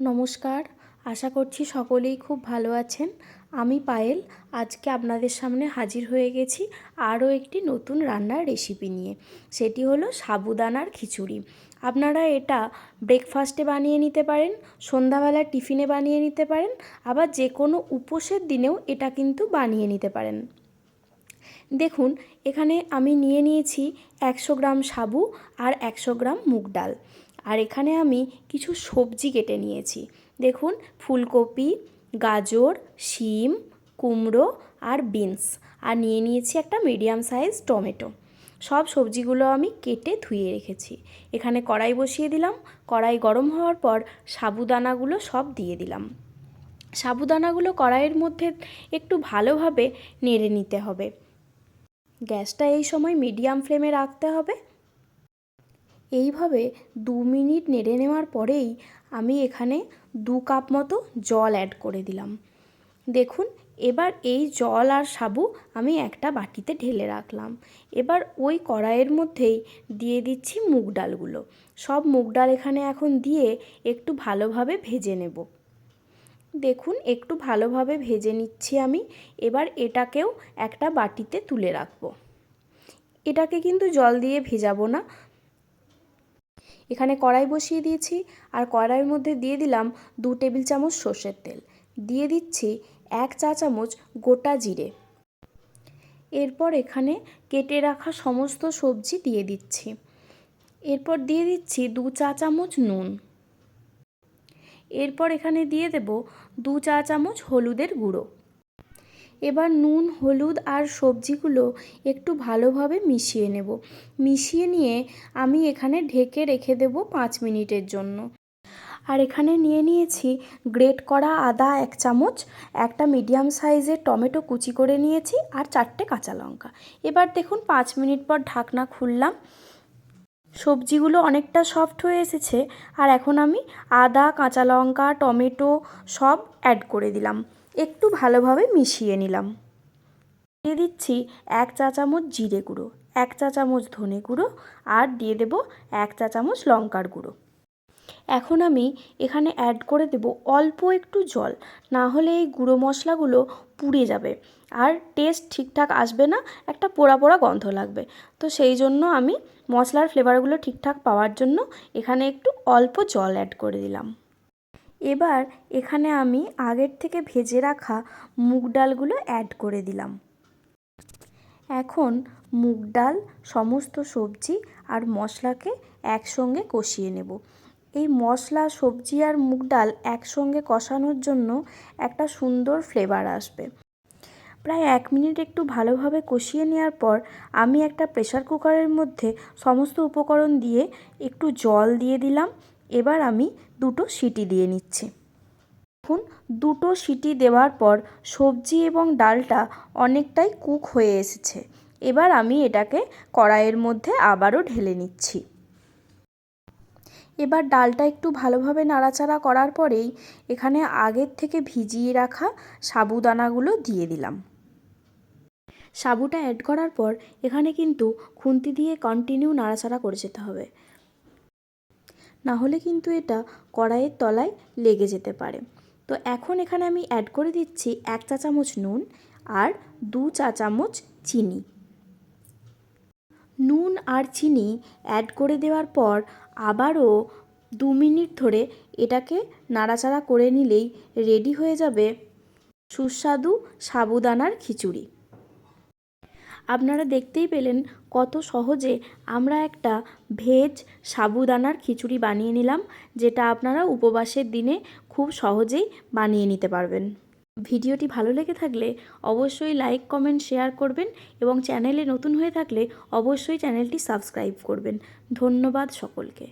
নমস্কার, আশা করছি সকলেই খুব ভালো আছেন। আমি পায়েল আজকে আপনাদের সামনে হাজির হয়ে গেছি আরও একটি নতুন রান্নার রেসিপি নিয়ে। সেটি হলো সাবুদানার খিচুড়ি। আপনারা এটা ব্রেকফাস্টে বানিয়ে নিতে পারেন, সন্ধ্যাবেলার টিফিনে বানিয়ে নিতে পারেন, আবার যে কোনো উপোসের দিনেও এটা কিন্তু বানিয়ে নিতে পারেন। দেখুন, এখানে আমি নিয়ে নিয়েছি 100 গ্রাম সাবু আর 100 গ্রাম মুগ ডাল। আর এখানে আমি কিছু সবজি কেটে নিয়েছি। দেখুন, ফুলকপি, গাজর, শিম, কুমড়ো আর বিনস, আর নিয়ে নিয়েছি একটা মিডিয়াম সাইজ টমেটো। সব সবজিগুলো আমি কেটে ধুয়ে রেখেছি। এখানে কড়াই বসিয়ে দিলাম। কড়াই গরম হওয়ার পর সাবুদানাগুলো সব দিয়ে দিলাম। সাবুদানাগুলো কড়াইয়ের মধ্যে একটু ভালোভাবে নেড়ে নিতে হবে। গ্যাসটা এই সময় মিডিয়াম ফ্লেমে রাখতে হবে। এইভাবে 2 মিনিট নেড়ে নেওয়ার পরেই আমি এখানে 2 কাপ মতো জল অ্যাড করে দিলাম। দেখুন, এবার এই জল আর সাবু আমি একটা বাটিতে ঢেলে রাখলাম। এবার ওই কড়াইয়ের মধ্যেই দিয়ে দিচ্ছি মুগ ডালগুলো। সব মুগ ডাল এখানে এখন দিয়ে একটু ভালোভাবে ভেজে নেব। দেখুন, একটু ভালোভাবে ভেজে নিচ্ছি আমি। এবার এটাকেও একটা বাটিতে তুলে রাখবো। এটাকে কিন্তু জল দিয়ে ভেজাবো না। এখানে কড়াই বসিয়ে দিয়েছি আর কড়াইয়ের মধ্যে দিয়ে দিলাম 2 টেবিল চামচ সর্ষের তেল। দিয়ে দিচ্ছি 1 চা চামচ গোটা জিরে। এরপর এখানে কেটে রাখা সমস্ত সবজি দিয়ে দিচ্ছি। এরপর দিয়ে দিচ্ছি 2 চা চামচ নুন। এরপর এখানে দিয়ে দেব 2 চা চামচ হলুদের গুঁড়ো। এবার নুন, হলুদ আর সবজিগুলো একটু ভালোভাবে মিশিয়ে নেব। মিশিয়ে নিয়ে আমি এখানে ঢেকে রেখে দেব 5 মিনিটের জন্য। আর এখানে নিয়ে নিয়েছি গ্রেট করা আদা 1 চামচ, একটা মিডিয়াম সাইজের টমেটো কুচি করে নিয়েছি আর 4টে কাঁচা লঙ্কা। এবার দেখুন, 5 মিনিট পর ঢাকনা খুললাম। সবজিগুলো অনেকটা সফট হয়ে এসেছে। আর এখন আমি আদা, কাঁচা লঙ্কা, টমেটো সব অ্যাড করে দিলাম। একটু ভালোভাবে মিশিয়ে নিলাম। দিয়ে দিচ্ছি 1 চা চামচ জিরে গুঁড়ো, 1 চা চামচ ধনে গুঁড়ো আর দিয়ে দেব 1 চা চামচ লঙ্কার গুঁড়ো। এখন আমি এখানে অ্যাড করে দেব অল্প একটু জল, না হলে এই গুঁড়ো মশলাগুলো পুড়ে যাবে আর টেস্ট ঠিকঠাক আসবে না, একটা পোড়া পোড়া গন্ধ লাগবে। তো সেই জন্য আমি মশলার ফ্লেভারগুলো ঠিকঠাক পাওয়ার জন্য এখানে একটু অল্প জল অ্যাড করে দিলাম। এবার এখানে আমি আগের থেকে ভেজে রাখা মুগ ডালগুলো অ্যাড করে দিলাম। এখন মুগ ডাল, সমস্ত সবজি আর মশলাকে একসঙ্গে কষিয়ে নেব। এই মশলা, সবজি আর মুগ ডাল একসঙ্গে কষানোর জন্য একটা সুন্দর ফ্লেভার আসবে। প্রায় 1 মিনিট একটু ভালোভাবে কষিয়ে নেওয়ার পর আমি একটা প্রেসার কুকারের মধ্যে সমস্ত উপকরণ দিয়ে একটু জল দিয়ে দিলাম। এবার আমি 2টো সিটি দিয়ে নিচ্ছি। দেখুন, 2টো সিটি দেওয়ার পর সবজি এবং ডালটা অনেকটাই কুক হয়ে এসেছে। এবার আমি এটাকে কড়াইয়ের মধ্যে আবারও ঢেলে নিচ্ছি। এবার ডালটা একটু ভালোভাবে নাড়াচাড়া করার পরেই এখানে আগের থেকে ভিজিয়ে রাখা সাবুদানাগুলো দিয়ে দিলাম। সাবুটা অ্যাড করার পর এখানে কিন্তু খুন্তি দিয়ে কন্টিনিউ নাড়াচাড়া করে যেতে হবে, না হলে কিন্তু এটা কড়াইয়ের তলায় লেগে যেতে পারে। তো এখন এখানে আমি অ্যাড করে দিচ্ছি 1 চা চামচ নুন আর 2 চা চামচ চিনি। নুন আর চিনি অ্যাড করে দেওয়ার পর আবারও 2 মিনিট ধরে এটাকে নাড়াচাড়া করে নিলেই রেডি হয়ে যাবে সুস্বাদু সাবুদানার খিচুড়ি। আপনারা দেখতেই পেলেন কত সহজে আমরা একটা ভেজ সাবুদানার খিচুড়ি বানিয়ে নিলাম, যেটা আপনারা উপবাসের দিনে খুব সহজেই বানিয়ে নিতে পারবেন। ভিডিওটি ভালো লেগে থাকলে অবশ্যই লাইক, কমেন্ট, শেয়ার করবেন এবং চ্যানেলে নতুন হয়ে থাকলে অবশ্যই চ্যানেলটি সাবস্ক্রাইব করবেন। ধন্যবাদ সকলকে।